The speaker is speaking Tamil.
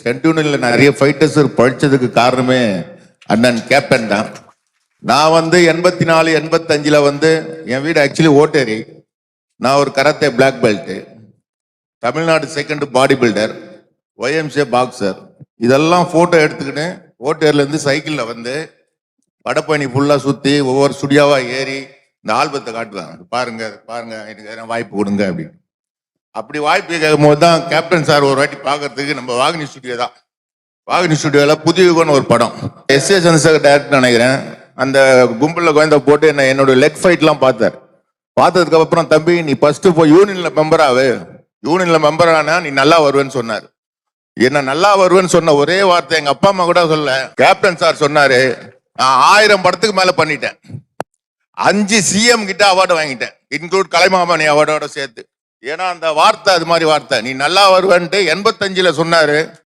சென்டியூனில் நிறைய ஃபைட்டர்ஸ் படிச்சதுக்கு காரணமே அண்ணன் கேப்டன் தான். நான் 84 85 என் வீடு ஆக்சுவலி ஓட்டேரி. நான் ஒரு karate black belt, Tamil Nadu second body builder, YMCA boxer. இதெல்லாம் போட்டோ எடுத்துக்கிட்டு ஓட்டேரில இருந்து சைக்கிள்ல வடபழனி ஃபுல்லா சுத்தி ஒவ்வொரு ஸ்டுடியோவா ஏறி இந்த ஆல்பத்தை காட்டுவாங்க. பாருங்க பாருங்க, எனக்கு வாய்ப்பு கொடுங்க அப்படின்னு. அப்படி வாய்ப்பு கேட்கும் போது தான் கேப்டன் சார் ஒரு வாட்டி பார்க்கறதுக்கு நம்ம வாகினி ஸ்டுடியோ தான். வாகினி ஸ்டுடியோல புதியுகன்னு ஒரு படம், எஸ்.ஏ. சந்திரசேகர் டைரக்டர் நினைக்கிறேன். அந்த கும்பலில் குழந்தை போட்டு என்னோட லெக் ஃபைட்லாம் பார்த்தார். பார்த்ததுக்கு அப்புறம், தம்பி நீ ஃபர்ஸ்ட் போய் யூனியன்ல மெம்பர் ஆகு, யூனியன்ல மெம்பர் ஆனா நீ நல்லா வருவேன்னு சொன்னார். என்ன நல்லா வருவேன்னு சொன்ன ஒரே வார்த்தை எங்க அப்பா அம்மா கூட சொல்ல. கேப்டன் சார் சொன்னாரு, நான் 1000 படத்துக்கு மேல பண்ணிட்டேன், 5 சிஎம் கிட்ட அவார்டு வாங்கிட்டேன், இன்க்ளூட் கலைமாமணி அவார்டோட சேர்த்து. ஏன்னா அந்த வார்த்தை அது மாதிரி வார்த்தை. நீ நல்லா வருவேன்ட்டு 85 சொன்னாரு.